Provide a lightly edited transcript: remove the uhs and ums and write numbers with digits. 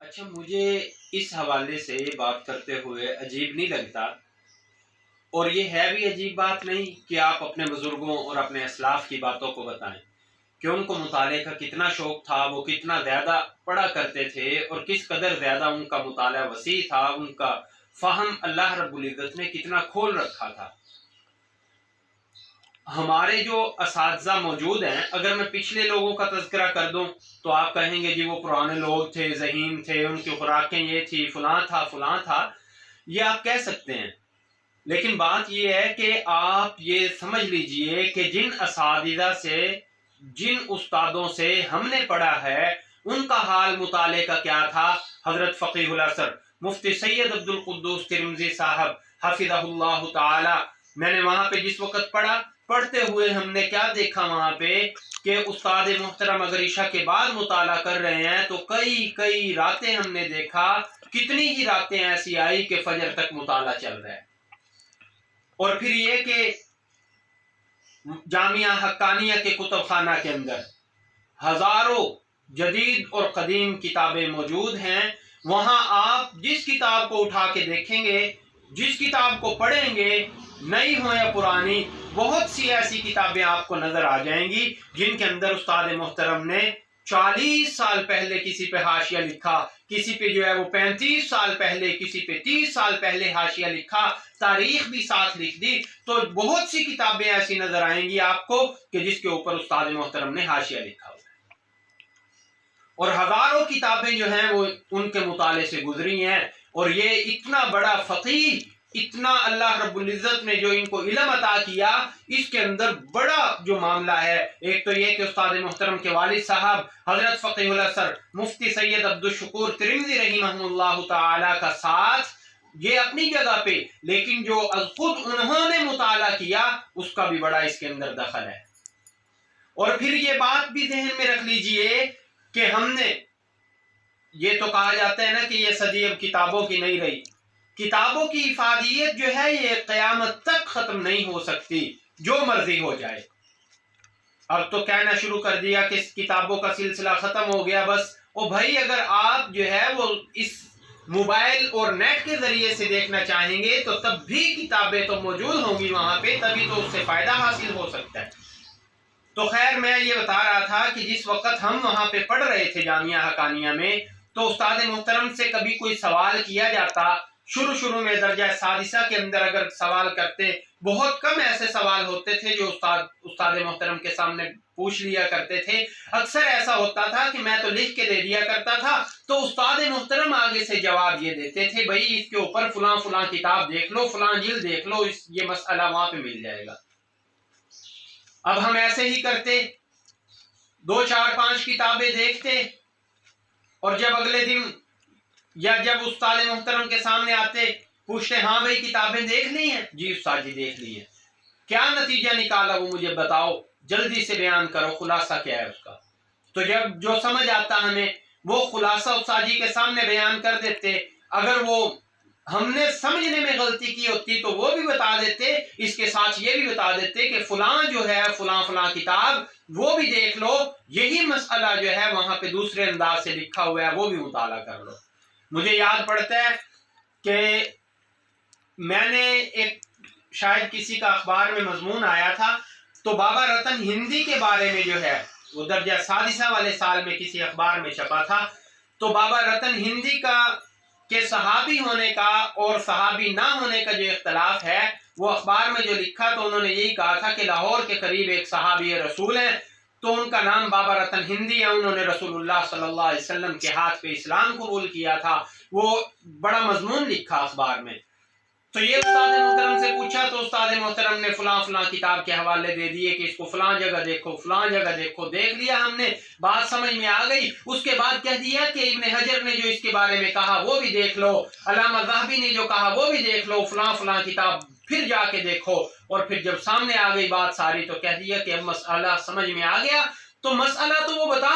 اچھا، مجھے اس حوالے سے بات کرتے ہوئے عجیب نہیں لگتا، اور یہ ہے بھی عجیب بات نہیں کہ آپ اپنے بزرگوں اور اپنے اسلاف کی باتوں کو بتائیں کہ ان کو مطالعے کا کتنا شوق تھا، وہ کتنا زیادہ پڑھا کرتے تھے، اور کس قدر زیادہ ان کا مطالعہ وسیع تھا، ان کا فہم اللہ رب العزت نے کتنا کھول رکھا تھا۔ ہمارے جو اساتذہ موجود ہیں، اگر میں پچھلے لوگوں کا تذکرہ کر دوں تو آپ کہیں گے جی وہ پرانے لوگ تھے، ذہین تھے، ان کی خوراکیں یہ تھی، فلاں تھا فلاں تھا، یہ آپ کہہ سکتے ہیں۔ لیکن بات یہ ہے کہ آپ یہ سمجھ لیجئے کہ جن اساتذہ سے، جن استادوں سے ہم نے پڑھا ہے، ان کا حال مطالعے کا کیا تھا۔ حضرت فقیہ العصر مفتی سید عبد القدوس ترمذی صاحب حفظہ اللہ تعالی، میں نے وہاں پہ جس وقت پڑھا، پڑھتے ہوئے ہم نے کیا دیکھا وہاں پہ کہ استاد محترم اگر عشاء کے بعد مطالعہ کر رہے ہیں تو کئی راتیں ہم نے دیکھا، کتنی ہی راتیں ایسی آئی کہ فجر تک مطالعہ چل رہا ہے۔ اور پھر یہ کہ جامعہ حقانیہ کے کتب خانہ کے اندر ہزاروں جدید اور قدیم کتابیں موجود ہیں، وہاں آپ جس کتاب کو اٹھا کے دیکھیں گے، جس کتاب کو پڑھیں گے، نئی ہو یا پرانی، بہت سی ایسی کتابیں آپ کو نظر آ جائیں گی جن کے اندر استاد محترم نے 40 سال پہلے کسی پہ حاشیہ لکھا، کسی پہ جو ہے وہ 35 سال پہلے، کسی پہ 30 سال پہلے حاشیہ لکھا، تاریخ بھی ساتھ لکھ دی۔ تو بہت سی کتابیں ایسی نظر آئیں گی آپ کو کہ جس کے اوپر استاد محترم نے حاشیہ لکھا ہوا ہے، اور ہزاروں کتابیں جو ہیں وہ ان کے مطالعے سے گزری ہیں۔ اور یہ اتنا بڑا فقیہ، اتنا اللہ رب العزت نے جو ان کو علم عطا کیا، اس کے اندر بڑا جو معاملہ ہے، ایک تو یہ کہ استاد محترم کے والد صاحب حضرت فقیہ العصر مفتی سید عبد الشکور ترمذی رحمہ اللہ تعالی کا ساتھ یہ اپنی جگہ پہ، لیکن جو خود انہوں نے مطالعہ کیا اس کا بھی بڑا اس کے اندر دخل ہے۔ اور پھر یہ بات بھی ذہن میں رکھ لیجئے کہ ہم نے، یہ تو کہا جاتا ہے نا کہ یہ صدی اب کتابوں کی نہیں رہی، کتابوں کی افادیت جو ہے یہ قیامت تک ختم نہیں ہو سکتی، جو مرضی ہو جائے۔ اب تو کہنا شروع کر دیا کہ کتابوں کا سلسلہ ختم ہو گیا بس۔ او بھائی، اگر آپ جو ہے وہ اس موبائل اور نیٹ کے ذریعے سے دیکھنا چاہیں گے تو تب بھی کتابیں تو موجود ہوں گی وہاں پہ، تبھی تو اس سے فائدہ حاصل ہو سکتا ہے۔ تو خیر، میں یہ بتا رہا تھا کہ جس وقت ہم وہاں پہ پڑھ رہے تھے جامعہ حقانیہ میں، تو استاد محترم سے کبھی کوئی سوال کیا جاتا، شروع میں درجہ سادسہ کے اندر اگر سوال کرتے، بہت کم ایسے سوال ہوتے تھے جو استاد محترم کے سامنے پوچھ لیا کرتے تھے۔ اکثر ایسا ہوتا تھا کہ میں تو لکھ کے دے دیا کرتا تھا، تو استاد محترم آگے سے جواب یہ دیتے تھے، بھائی اس کے اوپر فلاں کتاب دیکھ لو، فلاں جلد دیکھ لو، یہ مسئلہ وہاں پہ مل جائے گا۔ اب ہم ایسے ہی کرتے، 2 4 5 کتابیں دیکھتے، اور جب اگلے دن یا جب استاد محترم کے سامنے آتے، پوچھتے ہاں بھائی کتابیں دیکھ لی ہیں؟ جی استاد جی دیکھ لی ہیں۔ کیا نتیجہ نکالا وہ مجھے بتاؤ، جلدی سے بیان کرو، خلاصہ کیا ہے اس کا۔ تو جب جو سمجھ آتا ہمیں، وہ خلاصہ استاد جی کے سامنے بیان کر دیتے۔ اگر وہ ہم نے سمجھنے میں غلطی کی ہوتی تو وہ بھی بتا دیتے، اس کے ساتھ یہ بھی بتا دیتے کہ فلاں جو ہے فلاں کتاب وہ بھی دیکھ لو، یہی مسئلہ جو ہے وہاں پہ دوسرے انداز سے لکھا ہوا ہے، وہ بھی مطالعہ کر لو۔ مجھے یاد پڑتا ہے کہ میں نے ایک شاید کسی کا اخبار میں مضمون آیا تھا، تو بابا رتن ہندی کے بارے میں جو ہے وہ درجہ سادسہ والے سال میں کسی اخبار میں چھپا تھا، تو بابا رتن ہندی کا کہ صحابی ہونے کا اور صحابی نہ ہونے کا جو اختلاف ہے، وہ اخبار میں جو لکھا تو انہوں نے یہی کہا تھا کہ لاہور کے قریب ایک صحابی رسول ہیں، تو ان کا نام بابا رتن ہندی ہے، انہوں نے رسول اللہ صلی اللہ علیہ وسلم کے ہاتھ پہ اسلام قبول کیا تھا۔ وہ بڑا مضمون لکھا اخبار میں۔ تو یہ استاد محترم سے پوچھا تو استاد محترم نے فلاں کتاب کے حوالے دے دیے کہ اس کو فلاں جگہ دیکھو، فلاں جگہ دیکھو۔ دیکھ لیا ہم نے، بات سمجھ میں آ گئی، اس کے بعد کہہ دیا کہ ابن حجر نے جو اس کے بارے میں کہا وہ بھی دیکھ لو، علامہ ذہبی نے جو کہا وہ بھی دیکھ لو، فلاں کتاب پھر جا کے دیکھو۔ اور پھر جب سامنے آ گئی بات ساری تو کہہ دیا کہ اب مسئلہ سمجھ میں آ گیا، تو مسئلہ تو وہ بتا